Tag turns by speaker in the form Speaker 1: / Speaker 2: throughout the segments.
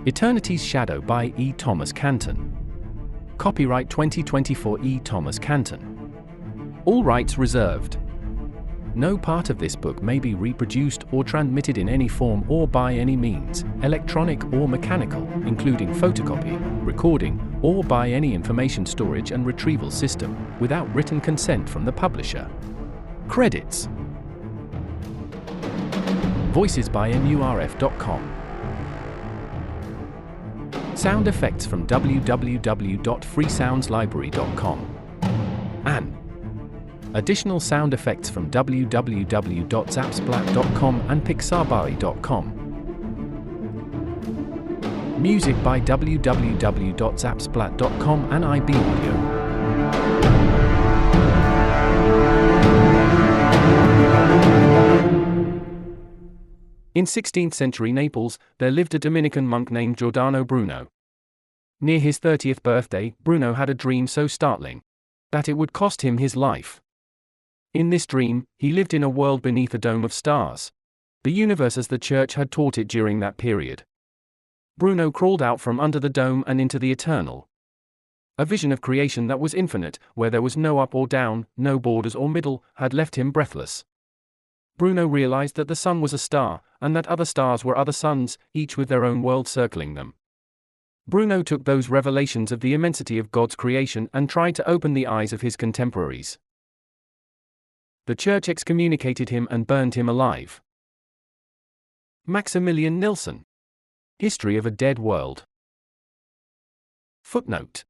Speaker 1: Eternity's Shadow by E. Thomas Canton. Copyright 2024 E. Thomas Canton. All rights reserved. No part of this book may be reproduced or transmitted in any form or by any means, electronic or mechanical, including photocopy, recording, or by any information storage and retrieval system, without written consent from the publisher. Credits. Voices by MURF.com. Sound effects from www.freesoundslibrary.com. And additional sound effects from www.zapsplat.com and pixabay.com. Music by www.zapsplat.com and IB Audio. In 16th century Naples, there lived a Dominican monk named Giordano Bruno. Near his 30th birthday, Bruno had a dream so startling that it would cost him his life. In this dream, he lived in a world beneath a dome of stars, the universe as the church had taught it during that period. Bruno crawled out from under the dome and into the eternal. A vision of creation that was infinite, where there was no up or down, no borders or middle, had left him breathless. Bruno realized that the sun was a star, and that other stars were other suns, each with their own world circling them. Bruno took those revelations of the immensity of God's creation and tried to open the eyes of his contemporaries. The church excommunicated him and burned him alive. Maximilian Nilsson. History of a Dead World. Footnote.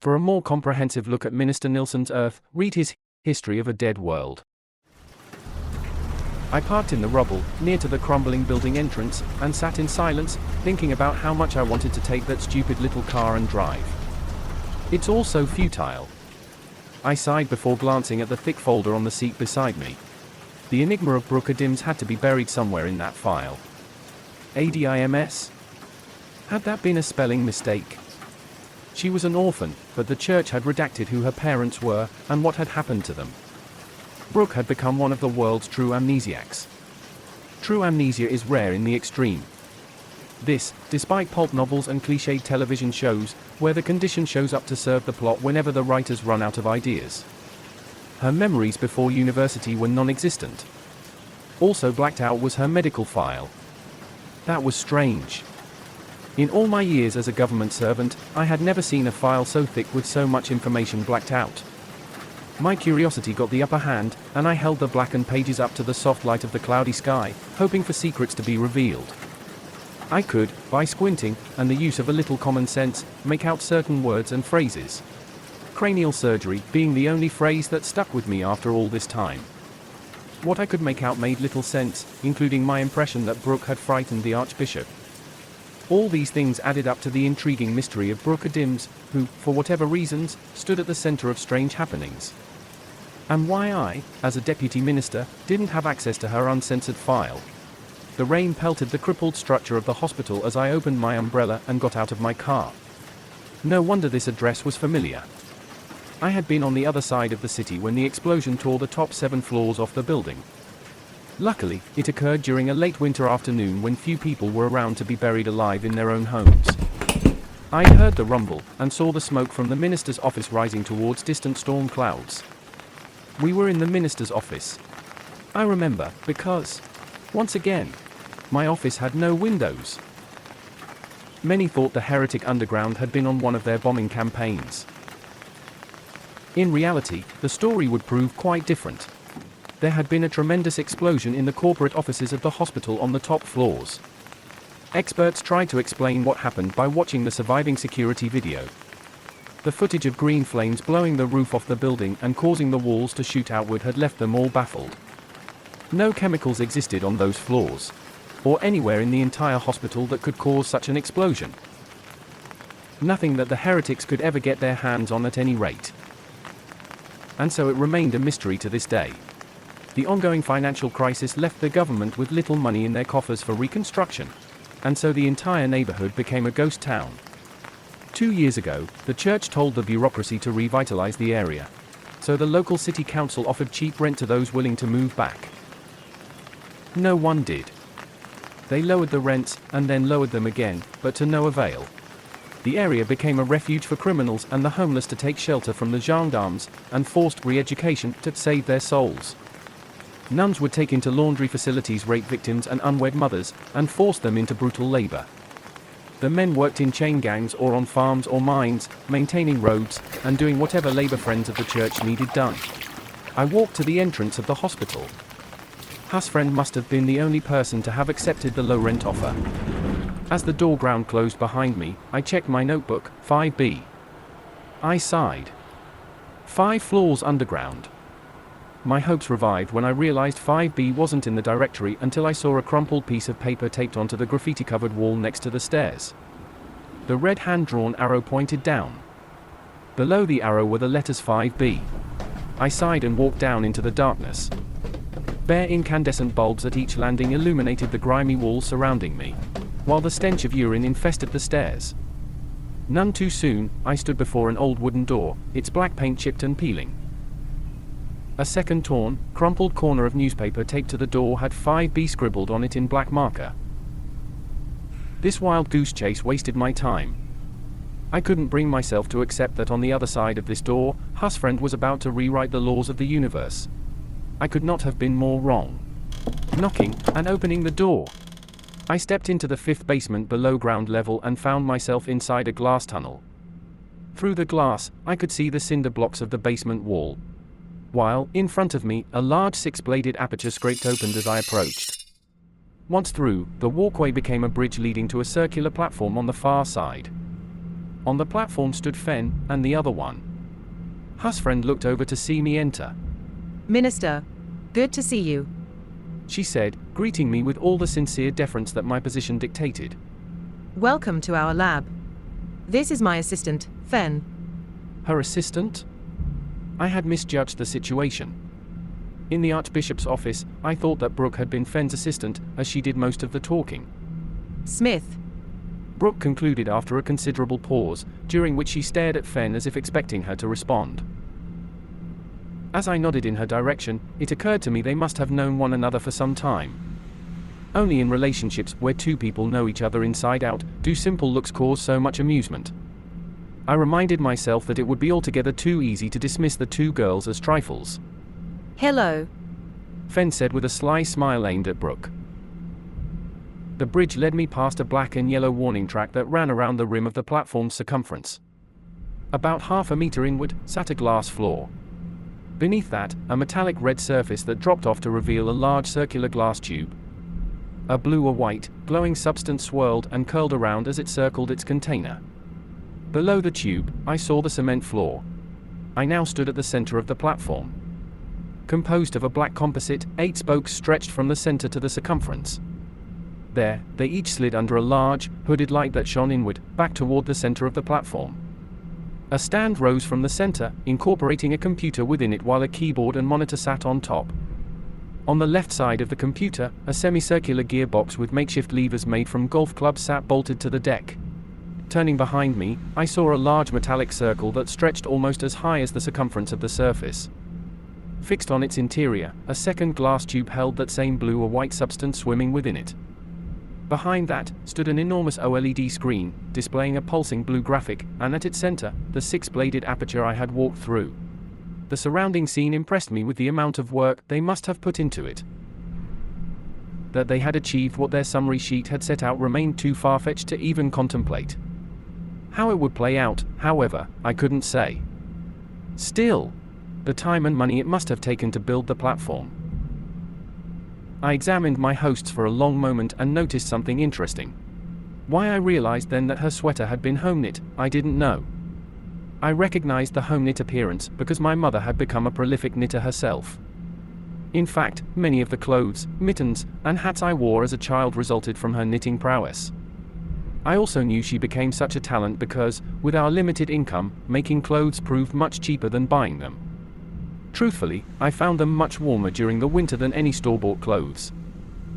Speaker 1: For a more comprehensive look at Minister Nilsson's Earth, read his History of a Dead World. I parked in the rubble, near to the crumbling building entrance, and sat in silence, thinking about how much I wanted to take that stupid little car and drive. It's all so futile. I sighed before glancing at the thick folder on the seat beside me. The enigma of Brooke Adams had to be buried somewhere in that file. ADIMS? Had that been a spelling mistake? She was an orphan, but the church had redacted who her parents were, and what had happened to them. Brooke had become one of the world's true amnesiacs. True amnesia is rare in the extreme. This, despite pulp novels and cliched television shows, where the condition shows up to serve the plot whenever the writers run out of ideas. Her memories before university were non-existent. Also blacked out was her medical file. That was strange. In all my years as a government servant, I had never seen a file so thick with so much information blacked out. My curiosity got the upper hand, and I held the blackened pages up to the soft light of the cloudy sky, hoping for secrets to be revealed. I could, by squinting, and the use of a little common sense, make out certain words and phrases. Cranial surgery being the only phrase that stuck with me after all this time. What I could make out made little sense, including my impression that Brooke had frightened the Archbishop. All these things added up to the intriguing mystery of Brooke Adams, who, for whatever reasons, stood at the center of strange happenings. And why I, as a deputy minister, didn't have access to her uncensored file. The rain pelted the crippled structure of the hospital as I opened my umbrella and got out of my car. No wonder this address was familiar. I had been on the other side of the city when the explosion tore the top 7 floors off the building. Luckily, it occurred during a late winter afternoon when few people were around to be buried alive in their own homes. I heard the rumble, and saw the smoke from the minister's office rising towards distant storm clouds. We were in the minister's office. I remember, because, once again, my office had no windows. Many thought the heretic underground had been on one of their bombing campaigns. In reality, the story would prove quite different. There had been a tremendous explosion in the corporate offices of the hospital on the top floors. Experts tried to explain what happened by watching the surviving security video. The footage of green flames blowing the roof off the building and causing the walls to shoot outward had left them all baffled. No chemicals existed on those floors, or anywhere in the entire hospital that could cause such an explosion. Nothing that the heretics could ever get their hands on at any rate. And so it remained a mystery to this day. The ongoing financial crisis left the government with little money in their coffers for reconstruction, and so the entire neighborhood became a ghost town. 2 years ago, the church told the bureaucracy to revitalize the area, so the local city council offered cheap rent to those willing to move back. No one did. They lowered the rents, and then lowered them again, but to no avail. The area became a refuge for criminals and the homeless to take shelter from the gendarmes, and forced re-education to save their souls. Nuns would take into laundry facilities rape victims and unwed mothers, and force them into brutal labor. The men worked in chain gangs or on farms or mines, maintaining roads, and doing whatever labor friends of the church needed done. I walked to the entrance of the hospital. Husfriend must have been the only person to have accepted the low rent offer. As the door ground closed behind me, I checked my notebook, 5B. I sighed. 5 floors underground. My hopes revived when I realized 5B wasn't in the directory until I saw a crumpled piece of paper taped onto the graffiti-covered wall next to the stairs. The red hand-drawn arrow pointed down. Below the arrow were the letters 5B. I sighed and walked down into the darkness. Bare incandescent bulbs at each landing illuminated the grimy walls surrounding me, while the stench of urine infested the stairs. None too soon, I stood before an old wooden door, its black paint chipped and peeling. A second torn, crumpled corner of newspaper taped to the door had 5B scribbled on it in black marker. This wild goose chase wasted my time. I couldn't bring myself to accept that on the other side of this door, Husfriend was about to rewrite the laws of the universe. I could not have been more wrong. Knocking, and opening the door. I stepped into the 5th basement below ground level and found myself inside a glass tunnel. Through the glass, I could see the cinder blocks of the basement wall, while, in front of me, a large 6-bladed aperture scraped open as I approached. Once through, the walkway became a bridge leading to a circular platform on the far side. On the platform stood Fen, and the other one. Husfriend looked over to see me enter.
Speaker 2: Minister, good to see you,
Speaker 1: she said, greeting me with all the sincere deference that my position dictated.
Speaker 2: Welcome to our lab. This is my assistant, Fen.
Speaker 1: Her assistant? I had misjudged the situation. In the Archbishop's office, I thought that Brooke had been Fen's assistant, as she did most of the talking.
Speaker 2: Smith,
Speaker 1: Brooke concluded after a considerable pause, during which she stared at Fen as if expecting her to respond. As I nodded in her direction, it occurred to me they must have known one another for some time. Only in relationships where two people know each other inside out do simple looks cause so much amusement. I reminded myself that it would be altogether too easy to dismiss the two girls as trifles.
Speaker 2: hello,
Speaker 1: Fen said with a sly smile aimed at Brooke. The bridge led me past a black and yellow warning track that ran around the rim of the platform's circumference. About half a meter inward sat a glass floor. Beneath that, a metallic red surface that dropped off to reveal a large circular glass tube. A blue or white, glowing substance swirled and curled around as it circled its container. Below the tube, I saw the cement floor. I now stood at the center of the platform. Composed of a black composite, 8 spokes stretched from the center to the circumference. There, they each slid under a large, hooded light that shone inward, back toward the center of the platform. A stand rose from the center, incorporating a computer within it while a keyboard and monitor sat on top. On the left side of the computer, a semicircular gearbox with makeshift levers made from golf clubs sat bolted to the deck. Turning behind me, I saw a large metallic circle that stretched almost as high as the circumference of the surface. Fixed on its interior, a second glass tube held that same blue or white substance swimming within it. Behind that, stood an enormous OLED screen, displaying a pulsing blue graphic, and at its center, the 6-bladed aperture I had walked through. The surrounding scene impressed me with the amount of work they must have put into it. That they had achieved what their summary sheet had set out remained too far-fetched to even contemplate. How it would play out, however, I couldn't say. Still, the time and money it must have taken to build the platform. I examined my hosts for a long moment and noticed something interesting. Why I realized then that her sweater had been home-knit, I didn't know. I recognized the home-knit appearance because my mother had become a prolific knitter herself. In fact, many of the clothes, mittens, and hats I wore as a child resulted from her knitting prowess. I also knew she became such a talent because, with our limited income, making clothes proved much cheaper than buying them. Truthfully, I found them much warmer during the winter than any store-bought clothes.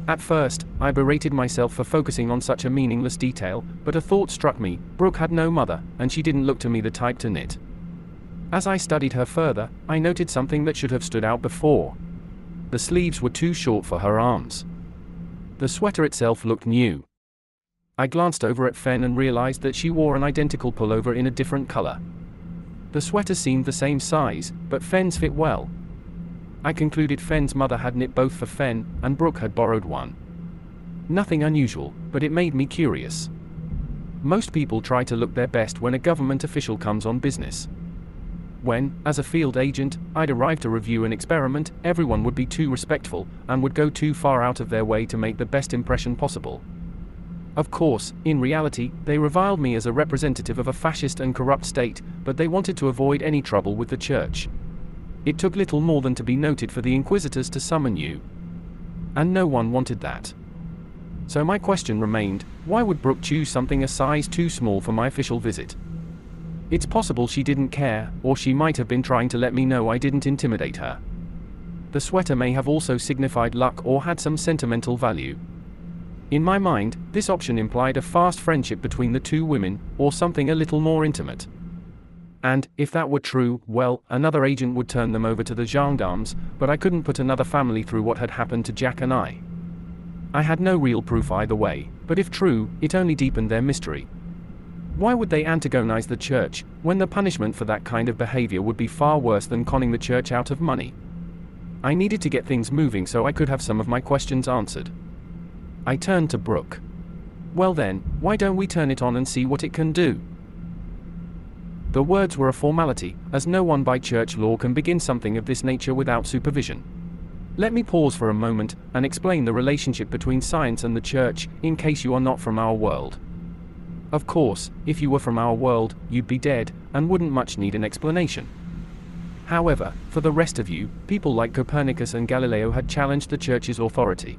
Speaker 1: At first, I berated myself for focusing on such a meaningless detail, but a thought struck me: Brooke had no mother, and she didn't look to me the type to knit. As I studied her further, I noted something that should have stood out before. The sleeves were too short for her arms. The The sweater itself looked new. I glanced over at Fen and realized that she wore an identical pullover in a different color. The sweater seemed the same size, but Fen's fit well. I concluded Fen's mother had knit both for Fen, and Brooke had borrowed one. Nothing unusual, but it made me curious. Most people try to look their best when a government official comes on business. When, as a field agent, I'd arrive to review an experiment, everyone would be too respectful, and would go too far out of their way to make the best impression possible. Of course, in reality, they reviled me as a representative of a fascist and corrupt state, but they wanted to avoid any trouble with the church. It took little more than to be noted for the inquisitors to summon you. And no one wanted that. So my question remained, why would Brooke choose something a size too small for my official visit? It's possible she didn't care, or she might have been trying to let me know I didn't intimidate her. The sweater may have also signified luck or had some sentimental value. In my mind, this option implied a fast friendship between the two women, or something a little more intimate. And, if that were true, well, another agent would turn them over to the gendarmes, but I couldn't put another family through what had happened to Jack and I. I had no real proof either way, but if true, it only deepened their mystery. Why would they antagonize the church, when the punishment for that kind of behavior would be far worse than conning the church out of money? I needed to get things moving so I could have some of my questions answered. I turned to Brooke. Well then, why don't we turn it on and see what it can do? The words were a formality, as no one by church law can begin something of this nature without supervision. Let me pause for a moment, and explain the relationship between science and the church, in case you are not from our world. Of course, if you were from our world, you'd be dead, and wouldn't much need an explanation. However, for the rest of you, people like Copernicus and Galileo had challenged the church's authority.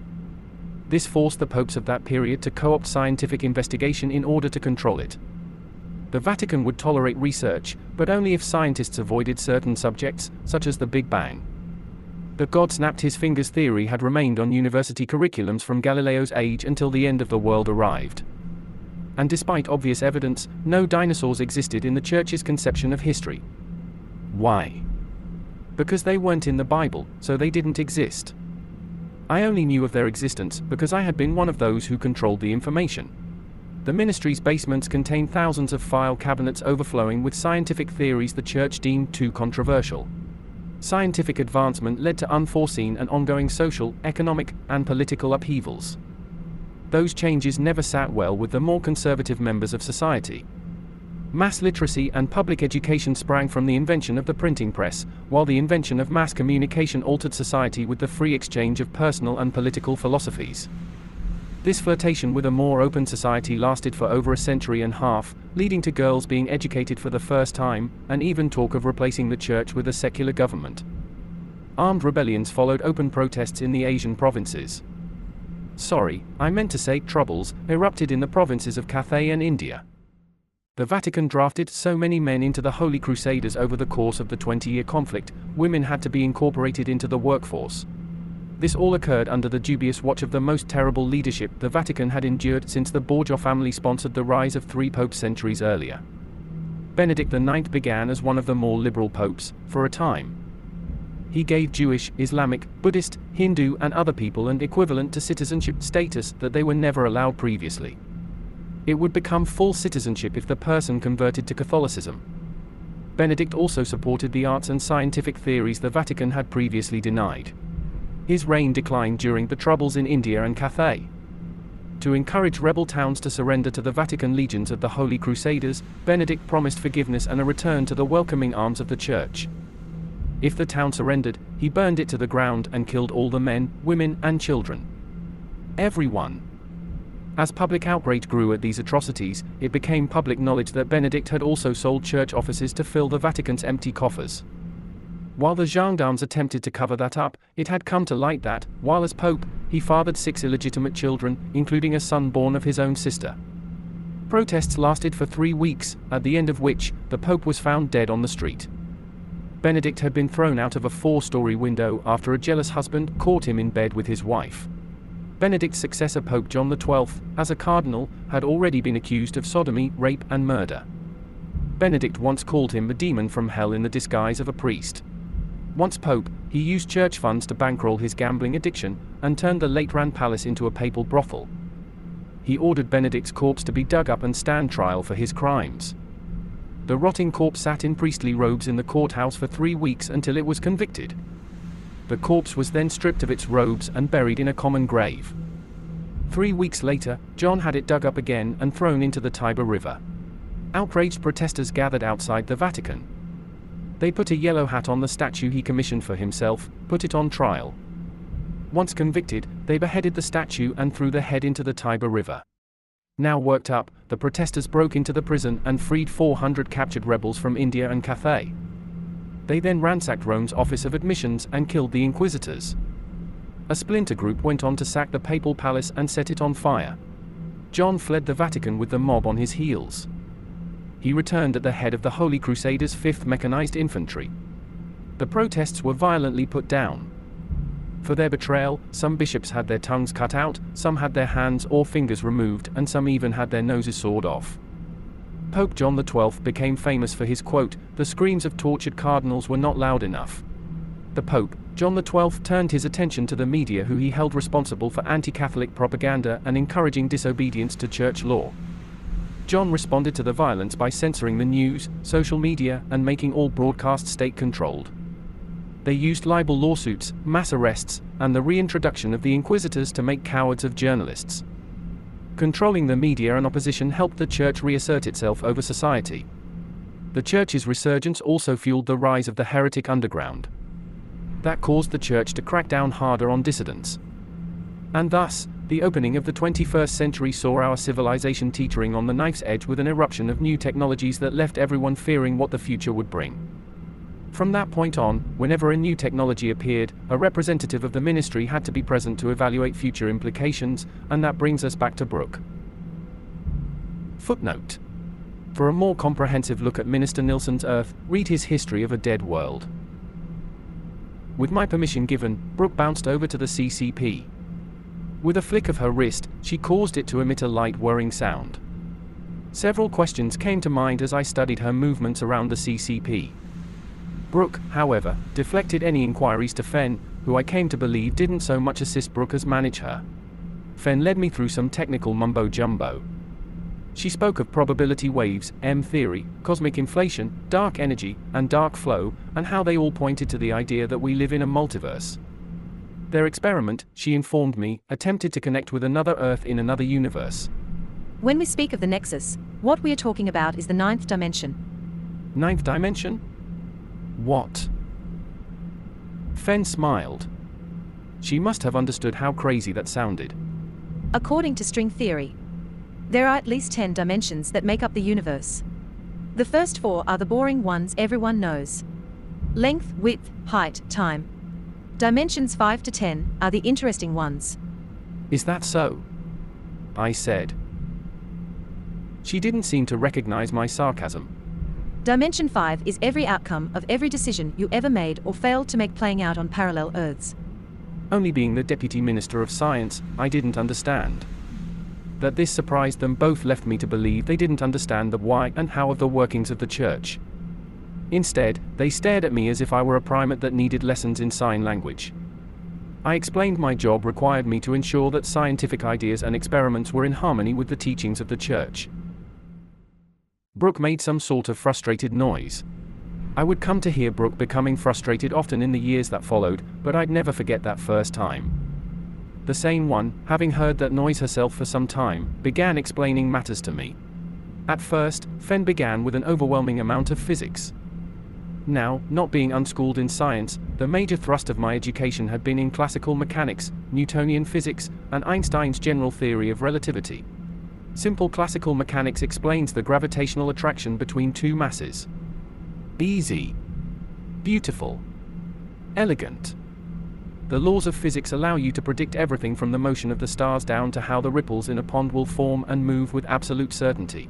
Speaker 1: This forced the popes of that period to co-opt scientific investigation in order to control it. The Vatican would tolerate research, but only if scientists avoided certain subjects, such as the Big Bang. The God snapped his fingers theory had remained on university curriculums from Galileo's age until the end of the world arrived. And despite obvious evidence, no dinosaurs existed in the church's conception of history. Why? Because they weren't in the Bible, so they didn't exist. I only knew of their existence because I had been one of those who controlled the information. The ministry's basements contained thousands of file cabinets overflowing with scientific theories the church deemed too controversial. Scientific advancement led to unforeseen and ongoing social, economic, and political upheavals. Those changes never sat well with the more conservative members of society. Mass literacy and public education sprang from the invention of the printing press, while the invention of mass communication altered society with the free exchange of personal and political philosophies. This flirtation with a more open society lasted for over a century and a half, leading to girls being educated for the first time, and even talk of replacing the church with a secular government. Armed rebellions followed open protests in the Asian provinces. Sorry, I meant to say troubles, erupted in the provinces of Cathay and India. The Vatican drafted so many men into the Holy Crusaders over the course of the 20-year conflict, women had to be incorporated into the workforce. This all occurred under the dubious watch of the most terrible leadership the Vatican had endured since the Borgia family sponsored the rise of 3 popes centuries earlier. Benedict IX began as one of the more liberal popes, for a time. He gave Jewish, Islamic, Buddhist, Hindu and other people an equivalent to citizenship status that they were never allowed previously. It would become full citizenship if the person converted to Catholicism. Benedict also supported the arts and scientific theories the Vatican had previously denied. His reign declined during the troubles in India and Cathay. To encourage rebel towns to surrender to the Vatican legions of the Holy Crusaders, Benedict promised forgiveness and a return to the welcoming arms of the church. If the town surrendered, he burned it to the ground and killed all the men, women, and children. Everyone. As public outrage grew at these atrocities, it became public knowledge that Benedict had also sold church offices to fill the Vatican's empty coffers. While the gendarmes attempted to cover that up, it had come to light that, while as Pope, he fathered 6 illegitimate children, including a son born of his own sister. Protests lasted for 3 weeks, at the end of which, the Pope was found dead on the street. Benedict had been thrown out of a 4-story window after a jealous husband caught him in bed with his wife. Benedict's successor Pope John XII, as a cardinal, had already been accused of sodomy, rape, and murder. Benedict once called him the demon from hell in the disguise of a priest. Once Pope, he used church funds to bankroll his gambling addiction, and turned the Lateran Palace into a papal brothel. He ordered Benedict's corpse to be dug up and stand trial for his crimes. The rotting corpse sat in priestly robes in the courthouse for 3 weeks until it was convicted. The corpse was then stripped of its robes and buried in a common grave. 3 weeks later, John had it dug up again and thrown into the Tiber River. Outraged protesters gathered outside the Vatican. They put a yellow hat on the statue he commissioned for himself, put it on trial. Once convicted, they beheaded the statue and threw the head into the Tiber River. Now worked up, the protesters broke into the prison and freed 400 captured rebels from India and Cathay. They then ransacked Rome's Office of Admissions and killed the inquisitors. A splinter group went on to sack the papal palace and set it on fire. John fled the Vatican with the mob on his heels. He returned at the head of the Holy Crusaders' 5th Mechanized Infantry. The protests were violently put down. For their betrayal, some bishops had their tongues cut out, some had their hands or fingers removed, and some even had their noses sawed off. Pope John XII became famous for his quote, "The screams of tortured cardinals were not loud enough." The Pope, John XII, turned his attention to the media, who he held responsible for anti-Catholic propaganda and encouraging disobedience to church law. John responded to the violence by censoring the news, social media, and making all broadcasts state-controlled. They used libel lawsuits, mass arrests, and the reintroduction of the inquisitors to make cowards of journalists. Controlling the media and opposition helped the church reassert itself over society. The church's resurgence also fueled the rise of the heretic underground. That caused the church to crack down harder on dissidents. And thus, the opening of the 21st century saw our civilization teetering on the knife's edge with an eruption of new technologies that left everyone fearing what the future would bring. From that point on, whenever a new technology appeared, a representative of the ministry had to be present to evaluate future implications, and that brings us back to Brooke. Footnote. For a more comprehensive look at Minister Nilsson's Earth, read his History of a Dead World. With my permission given, Brooke bounced over to the CCP. With a flick of her wrist, she caused it to emit a light whirring sound. Several questions came to mind as I studied her movements around the CCP. Brooke, however, deflected any inquiries to Fenn, who I came to believe didn't so much assist Brooke as manage her. Fenn led me through some technical mumbo-jumbo. She spoke of probability waves, M-theory, cosmic inflation, dark energy, and dark flow, and how they all pointed to the idea that we live in a multiverse. Their experiment, she informed me, attempted to connect with another Earth in another universe.
Speaker 2: When we speak of the Nexus, what we are talking about is the 9th dimension.
Speaker 1: 9th dimension? What? Fenn smiled. She must have understood how crazy that sounded.
Speaker 2: According to string theory, there are at least 10 dimensions that make up the universe. The first 4 are the boring ones everyone knows: length, width, height, time. Dimensions 5 to 10 are the interesting ones.
Speaker 1: Is that so? I said. She didn't seem to recognize my sarcasm.
Speaker 2: Dimension 5 is every outcome of every decision you ever made or failed to make playing out on parallel Earths.
Speaker 1: Only being the Deputy Minister of Science, I didn't understand. That this surprised them both left me to believe they didn't understand the why and how of the workings of the church. Instead, they stared at me as if I were a primate that needed lessons in sign language. I explained my job required me to ensure that scientific ideas and experiments were in harmony with the teachings of the church. Brooke made some sort of frustrated noise. I would come to hear Brooke becoming frustrated often in the years that followed, but I'd never forget that first time. The sane one, having heard that noise herself for some time, began explaining matters to me. At first, Fenn began with an overwhelming amount of physics. Now, not being unschooled in science, the major thrust of my education had been in classical mechanics, Newtonian physics, and Einstein's general theory of relativity. Simple classical mechanics explains the gravitational attraction between two masses. Easy. Beautiful. Elegant. The laws of physics allow you to predict everything from the motion of the stars down to how the ripples in a pond will form and move with absolute certainty.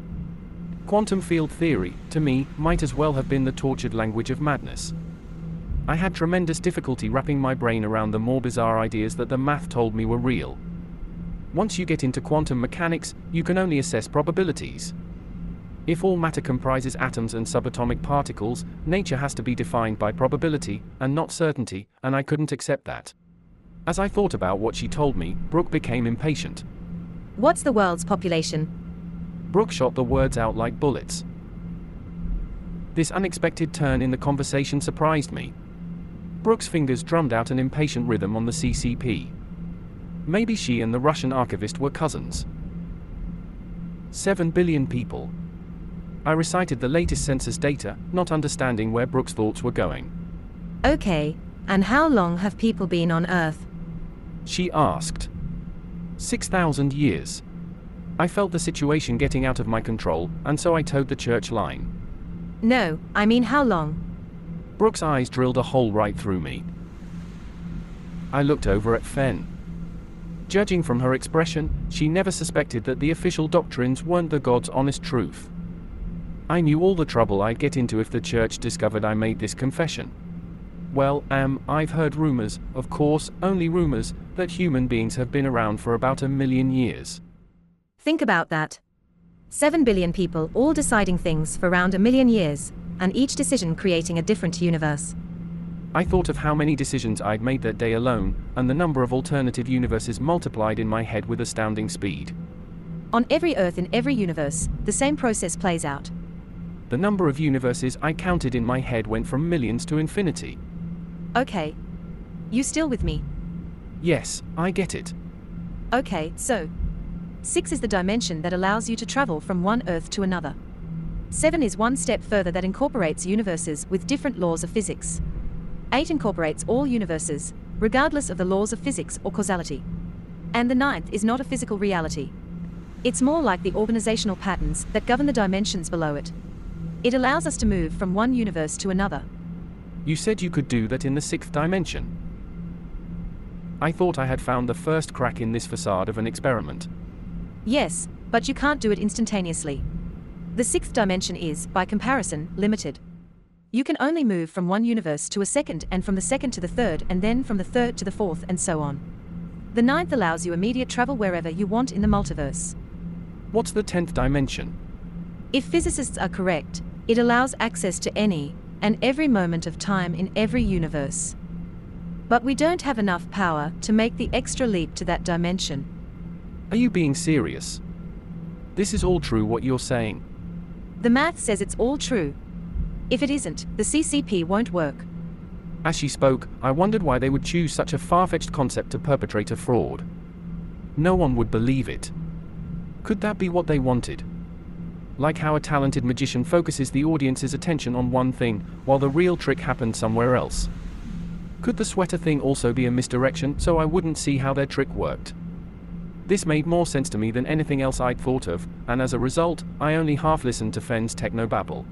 Speaker 1: Quantum field theory, to me, might as well have been the tortured language of madness. I had tremendous difficulty wrapping my brain around the more bizarre ideas that the math told me were real. Once you get into quantum mechanics, you can only assess probabilities. If all matter comprises atoms and subatomic particles, nature has to be defined by probability, and not certainty, and I couldn't accept that. As I thought about what she told me, Brooke became impatient.
Speaker 2: What's the world's population?
Speaker 1: Brooke shot the words out like bullets. This unexpected turn in the conversation surprised me. Brooke's fingers drummed out an impatient rhythm on the CCP. Maybe she and the Russian archivist were cousins. 7 billion people. I recited the latest census data, not understanding where Brooke's thoughts were going.
Speaker 2: Okay, and how long have people been on Earth?
Speaker 1: She asked. 6,000 years. I felt the situation getting out of my control, and so I towed the church line.
Speaker 2: No, I mean how long?
Speaker 1: Brooke's eyes drilled a hole right through me. I looked over at Fen. Judging from her expression, she never suspected that the official doctrines weren't the God's honest truth. I knew all the trouble I'd get into if the church discovered I made this confession. Well, I've heard rumors, of course, only rumors, that human beings have been around for about 1 million years.
Speaker 2: Think about that. 7 billion people all deciding things for around 1 million years, and each decision creating a different universe.
Speaker 1: I thought of how many decisions I'd made that day alone, and the number of alternative universes multiplied in my head with astounding speed.
Speaker 2: On every Earth in every universe, the same process plays out.
Speaker 1: The number of universes I counted in my head went from millions to infinity.
Speaker 2: Okay. You still with me?
Speaker 1: Yes, I get it.
Speaker 2: Okay, so 6 is the dimension that allows you to travel from one Earth to another. 7 is one step further that incorporates universes with different laws of physics. 8 incorporates all universes, regardless of the laws of physics or causality. And the 9th is not a physical reality. It's more like the organizational patterns that govern the dimensions below it. It allows us to move from one universe to another.
Speaker 1: You said you could do that in the 6th dimension. I thought I had found the first crack in this facade of an experiment.
Speaker 2: Yes, but you can't do it instantaneously. The 6th dimension is, by comparison, limited. You can only move from one universe to a second, and from the second to the third, and then from the third to the fourth, and so on. The 9th allows you immediate travel wherever you want in the multiverse.
Speaker 1: What's the 10th dimension?
Speaker 2: If physicists are correct, it allows access to any and every moment of time in every universe. But we don't have enough power to make the extra leap to that dimension.
Speaker 1: Are you being serious? This is all true what you're saying.
Speaker 2: The math says it's all true. If it isn't, the CCP won't work.
Speaker 1: As she spoke, I wondered why they would choose such a far-fetched concept to perpetrate a fraud. No one would believe it. Could that be what they wanted? Like how a talented magician focuses the audience's attention on one thing, while the real trick happened somewhere else. Could the sweater thing also be a misdirection, so I wouldn't see how their trick worked? This made more sense to me than anything else I'd thought of, and as a result, I only half listened to Fen's technobabble.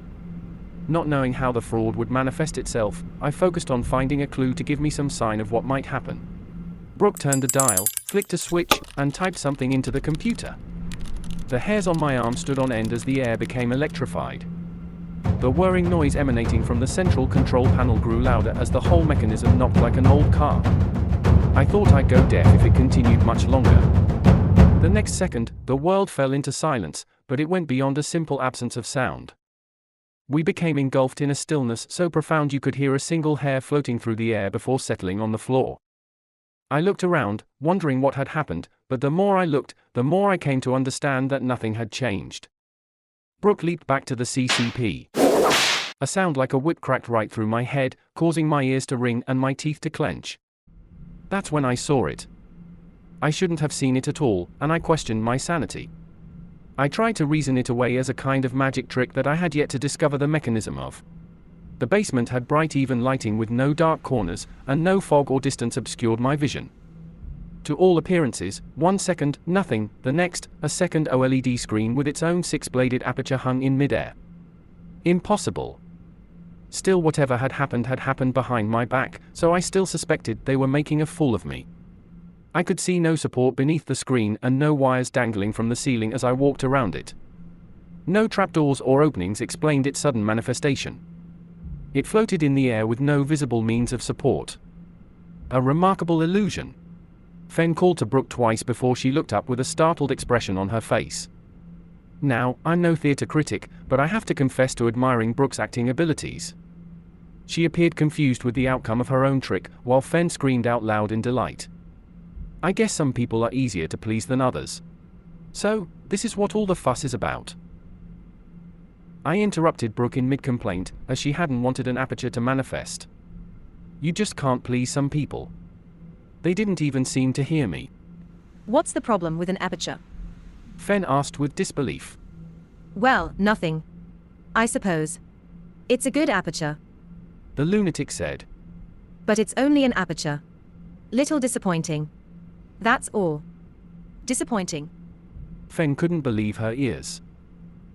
Speaker 1: Not knowing how the fraud would manifest itself, I focused on finding a clue to give me some sign of what might happen. Brooke turned a dial, flicked a switch, and typed something into the computer. The hairs on my arm stood on end as the air became electrified. The whirring noise emanating from the central control panel grew louder as the whole mechanism knocked like an old car. I thought I'd go deaf if it continued much longer. The next second, the world fell into silence, but it went beyond a simple absence of sound. We became engulfed in a stillness so profound you could hear a single hair floating through the air before settling on the floor. I looked around, wondering what had happened, but the more I looked, the more I came to understand that nothing had changed. Brooke leaped back to the CCP. A sound like a whip cracked right through my head, causing my ears to ring and my teeth to clench. That's when I saw it. I shouldn't have seen it at all, and I questioned my sanity. I tried to reason it away as a kind of magic trick that I had yet to discover the mechanism of. The basement had bright even lighting with no dark corners, and no fog or distance obscured my vision. To all appearances, 1 second, nothing, the next, a second OLED screen with its own 6-bladed aperture hung in midair. Impossible. Still, whatever had happened behind my back, so I still suspected they were making a fool of me. I could see no support beneath the screen and no wires dangling from the ceiling as I walked around it. No trapdoors or openings explained its sudden manifestation. It floated in the air with no visible means of support. A remarkable illusion. Fen called to Brooke twice before she looked up with a startled expression on her face. Now, I'm no theatre critic, but I have to confess to admiring Brooke's acting abilities. She appeared confused with the outcome of her own trick, while Fen screamed out loud in delight. I guess some people are easier to please than others. So, this is what all the fuss is about. I interrupted Brooke in mid-complaint, as she hadn't wanted an aperture to manifest. You just can't please some people. They didn't even seem to hear me.
Speaker 2: What's the problem with an aperture?
Speaker 1: Fen asked with disbelief.
Speaker 2: Well, nothing. I suppose. It's a good aperture.
Speaker 1: The lunatic said.
Speaker 2: But it's only an aperture. Little disappointing. That's all. Disappointing.
Speaker 1: Fen couldn't believe her ears.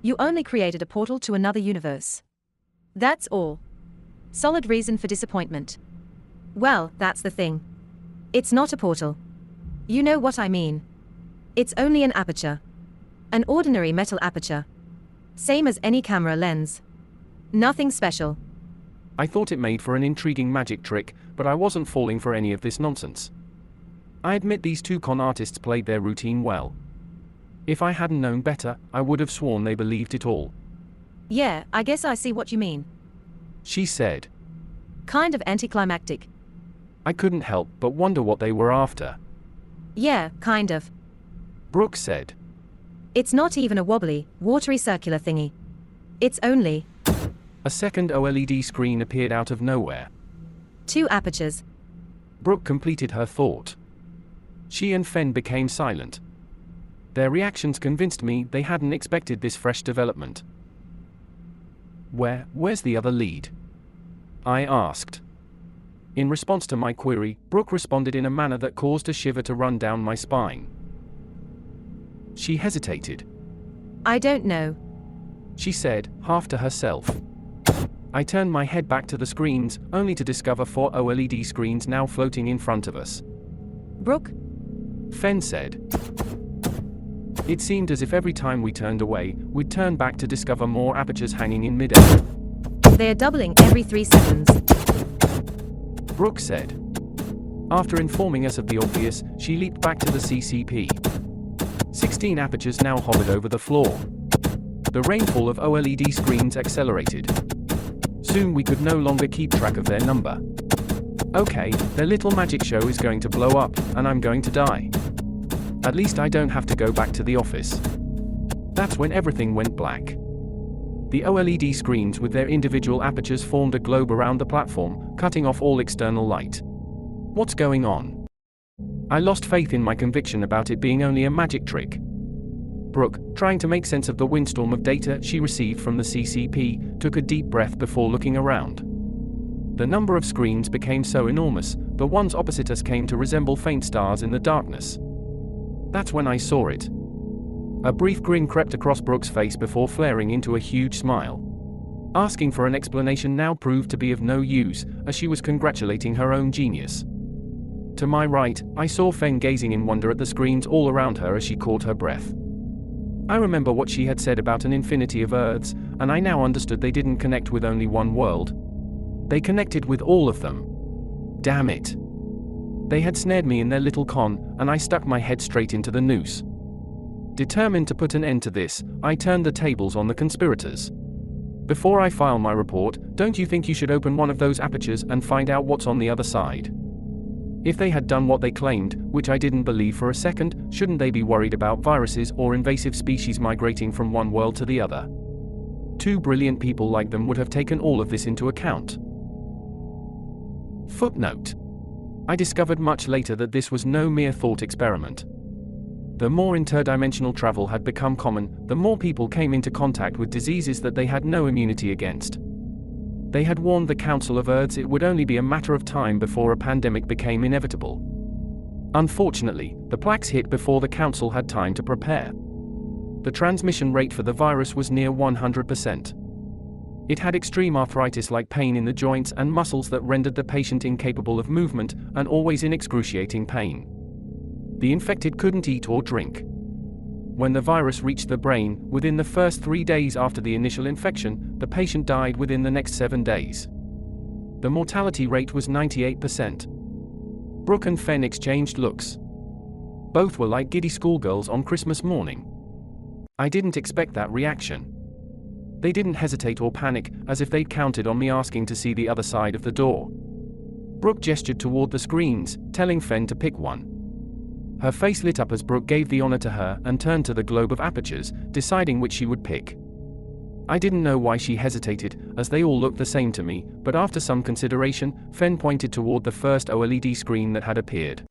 Speaker 2: You only created a portal to another universe. That's all. Solid reason for disappointment. Well, that's the thing. It's not a portal. You know what I mean. It's only an aperture. An ordinary metal aperture. Same as any camera lens. Nothing special.
Speaker 1: I thought it made for an intriguing magic trick, but I wasn't falling for any of this nonsense. I admit these two con artists played their routine well. If I hadn't known better, I would have sworn they believed it all.
Speaker 2: Yeah, I guess I see what you mean.
Speaker 1: She said.
Speaker 2: Kind of anticlimactic.
Speaker 1: I couldn't help but wonder what they were after.
Speaker 2: Yeah, kind of.
Speaker 1: Brooke said.
Speaker 2: It's not even a wobbly, watery circular thingy. It's only...
Speaker 1: A second OLED screen appeared out of nowhere.
Speaker 2: 2 apertures.
Speaker 1: Brooke completed her thought. She and Fen became silent. Their reactions convinced me they hadn't expected this fresh development. Where's the other lead? I asked. In response to my query, Brooke responded in a manner that caused a shiver to run down my spine. She hesitated.
Speaker 2: I don't know.
Speaker 1: She said, half to herself. I turned my head back to the screens, only to discover 4 OLED screens now floating in front of us.
Speaker 2: Brooke?
Speaker 1: Fen said. It seemed as if every time we turned away, we'd turn back to discover more apertures hanging in midair.
Speaker 2: They're doubling every 3 seconds.
Speaker 1: Brooke said. After informing us of the obvious, she leaped back to the CCP. 16 apertures now hovered over the floor. The rainfall of OLED screens accelerated. Soon we could no longer keep track of their number. Okay, their little magic show is going to blow up, and I'm going to die. At least I don't have to go back to the office. That's when everything went black. The OLED screens with their individual apertures formed a globe around the platform, cutting off all external light. What's going on? I lost faith in my conviction about it being only a magic trick. Brooke, trying to make sense of the windstorm of data she received from the CCP, took a deep breath before looking around. The number of screens became so enormous, the ones opposite us came to resemble faint stars in the darkness. That's when I saw it. A brief grin crept across Brooke's face before flaring into a huge smile. Asking for an explanation now proved to be of no use, as she was congratulating her own genius. To my right, I saw Fen gazing in wonder at the screens all around her as she caught her breath. I remember what she had said about an infinity of Earths, and I now understood they didn't connect with only one world. They connected with all of them. Damn it. They had snared me in their little con, and I stuck my head straight into the noose. Determined to put an end to this, I turned the tables on the conspirators. Before I file my report, don't you think you should open one of those apertures and find out what's on the other side? If they had done what they claimed, which I didn't believe for a second, shouldn't they be worried about viruses or invasive species migrating from one world to the other? 2 brilliant people like them would have taken all of this into account. Footnote. I discovered much later that this was no mere thought experiment. The more interdimensional travel had become common, the more people came into contact with diseases that they had no immunity against. They had warned the Council of Earths it would only be a matter of time before a pandemic became inevitable. Unfortunately, the plaques hit before the Council had time to prepare. The transmission rate for the virus was near 100%. It had extreme arthritis-like pain in the joints and muscles that rendered the patient incapable of movement and always in excruciating pain. The infected couldn't eat or drink. When the virus reached the brain, within the first 3 days after the initial infection, the patient died within the next 7 days. The mortality rate was 98%. Brooke and Fen exchanged looks. Both were like giddy schoolgirls on Christmas morning. I didn't expect that reaction. They didn't hesitate or panic, as if they'd counted on me asking to see the other side of the door. Brooke gestured toward the screens, telling Fen to pick one. Her face lit up as Brooke gave the honor to her and turned to the globe of apertures, deciding which she would pick. I didn't know why she hesitated, as they all looked the same to me, but after some consideration, Fen pointed toward the first OLED screen that had appeared.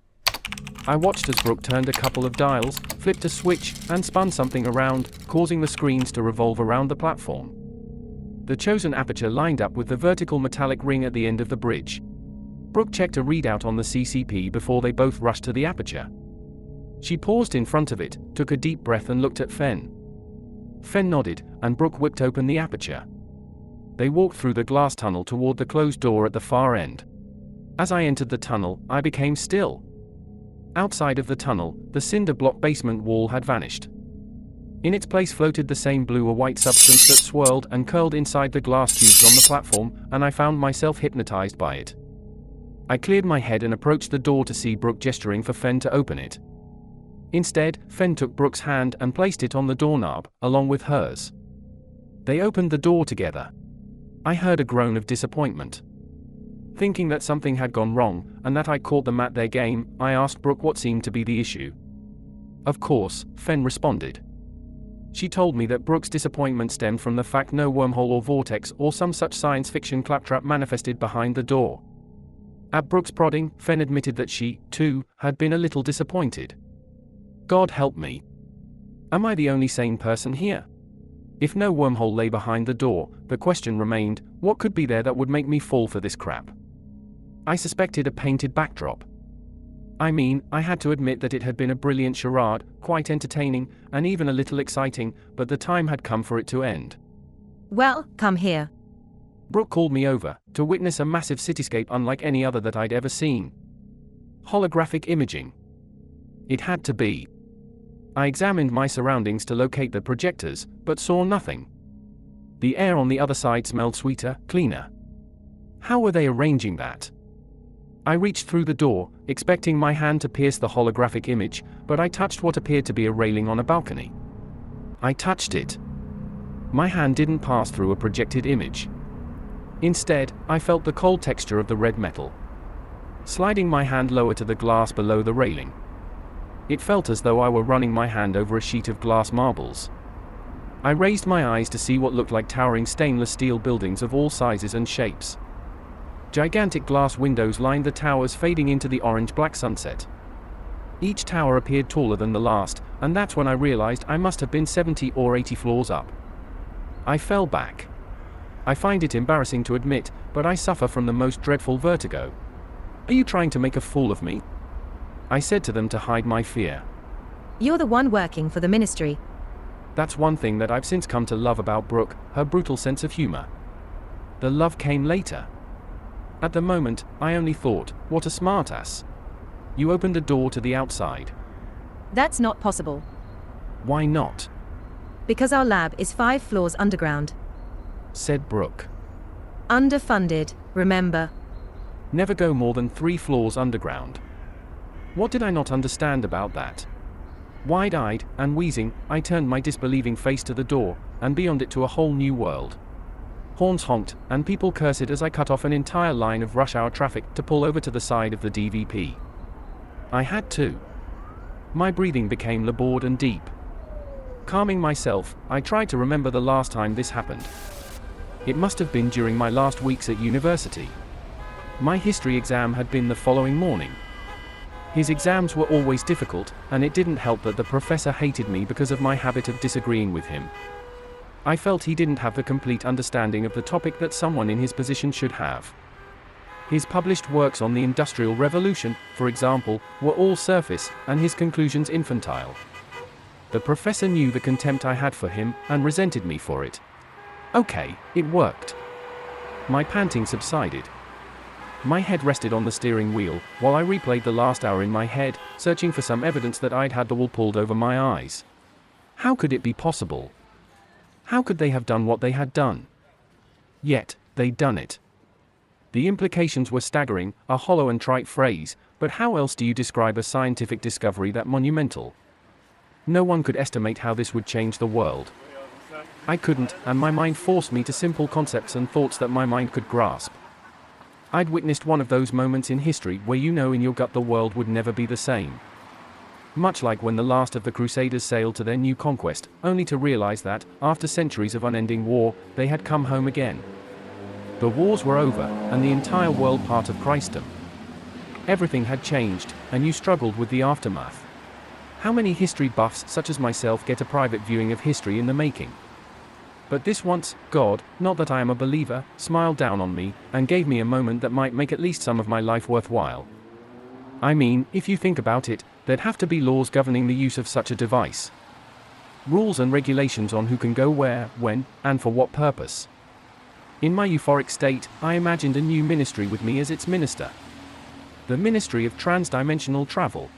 Speaker 1: I watched as Brooke turned a couple of dials, flipped a switch, and spun something around, causing the screens to revolve around the platform. The chosen aperture lined up with the vertical metallic ring at the end of the bridge. Brooke checked a readout on the CCP before they both rushed to the aperture. She paused in front of it, took a deep breath and looked at Fen. Fen nodded, and Brooke whipped open the aperture. They walked through the glass tunnel toward the closed door at the far end. As I entered the tunnel, I became still. Outside of the tunnel, the cinder block basement wall had vanished. In its place floated the same blue or white substance that swirled and curled inside the glass tubes on the platform, and I found myself hypnotized by it. I cleared my head and approached the door to see Brooke gesturing for Fen to open it. Instead, Fen took Brooke's hand and placed it on the doorknob, along with hers. They opened the door together. I heard a groan of disappointment. Thinking that something had gone wrong, and that I caught them at their game, I asked Brooke what seemed to be the issue. Of course, Fen responded. She told me that Brooke's disappointment stemmed from the fact no wormhole or vortex or some such science fiction claptrap manifested behind the door. At Brooke's prodding, Fen admitted that she, too, had been a little disappointed. God help me. Am I the only sane person here? If no wormhole lay behind the door, the question remained, what could be there that would make me fall for this crap? I suspected a painted backdrop. I mean, I had to admit that it had been a brilliant charade, quite entertaining, and even a little exciting, but the time had come for it to end.
Speaker 2: Well, come here.
Speaker 1: Brooke called me over, to witness a massive cityscape unlike any other that I'd ever seen. Holographic imaging. It had to be. I examined my surroundings to locate the projectors, but saw nothing. The air on the other side smelled sweeter, cleaner. How were they arranging that? I reached through the door, expecting my hand to pierce the holographic image, but I touched what appeared to be a railing on a balcony. I touched it. My hand didn't pass through a projected image. Instead, I felt the cold texture of the red metal. Sliding my hand lower to the glass below the railing. It felt as though I were running my hand over a sheet of glass marbles. I raised my eyes to see what looked like towering stainless steel buildings of all sizes and shapes. Gigantic glass windows lined the towers, fading into the orange-black sunset. Each tower appeared taller than the last, and that's when I realized I must have been 70 or 80 floors up. I fell back. I find it embarrassing to admit, but I suffer from the most dreadful vertigo. Are you trying to make a fool of me? I said to them to hide my fear.
Speaker 2: You're the one working for the ministry.
Speaker 1: That's one thing that I've since come to love about Brooke, her brutal sense of humor. The love came later. At the moment, I only thought, what a smartass. You opened a door to the outside.
Speaker 2: That's not possible.
Speaker 1: Why not?
Speaker 2: Because our lab is 5 floors underground.
Speaker 1: Said Brooke.
Speaker 2: Underfunded, remember.
Speaker 1: Never go more than 3 floors underground. What did I not understand about that? Wide-eyed and wheezing, I turned my disbelieving face to the door, and beyond it to a whole new world. Horns honked, and people cursed as I cut off an entire line of rush-hour traffic to pull over to the side of the DVP. I had to. My breathing became labored and deep. Calming myself, I tried to remember the last time this happened. It must have been during my last weeks at university. My history exam had been the following morning. His exams were always difficult, and it didn't help that the professor hated me because of my habit of disagreeing with him. I felt he didn't have the complete understanding of the topic that someone in his position should have. His published works on the Industrial Revolution, for example, were all surface, and his conclusions infantile. The professor knew the contempt I had for him, and resented me for it. Okay, it worked. My panting subsided. My head rested on the steering wheel, while I replayed the last hour in my head, searching for some evidence that I'd had the wool pulled over my eyes. How could it be possible? How could they have done what they had done? Yet, they'd done it. The implications were staggering, a hollow and trite phrase, but how else do you describe a scientific discovery that monumental? No one could estimate how this would change the world. I couldn't, and my mind forced me to simple concepts and thoughts that my mind could grasp. I'd witnessed one of those moments in history where you know in your gut the world would never be the same. Much like when the last of the Crusaders sailed to their new conquest, only to realize that, after centuries of unending war, they had come home again. The wars were over, and the entire world part of Christendom. Everything had changed, and you struggled with the aftermath. How many history buffs such as myself get a private viewing of history in the making? But this once, God, not that I am a believer, smiled down on me, and gave me a moment that might make at least some of my life worthwhile. I mean, if you think about it, there'd have to be laws governing the use of such a device. Rules and regulations on who can go where, when, and for what purpose. In my euphoric state, I imagined a new ministry with me as its minister. The Ministry of Transdimensional Travel.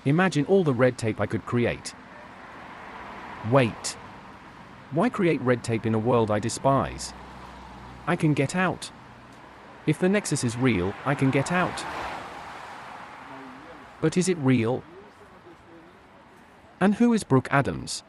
Speaker 1: Imagine all the red tape I could create. Wait. Why create red tape in a world I despise? I can get out. If the Nexus is real, I can get out. But is it real? And who is Brooke Adams?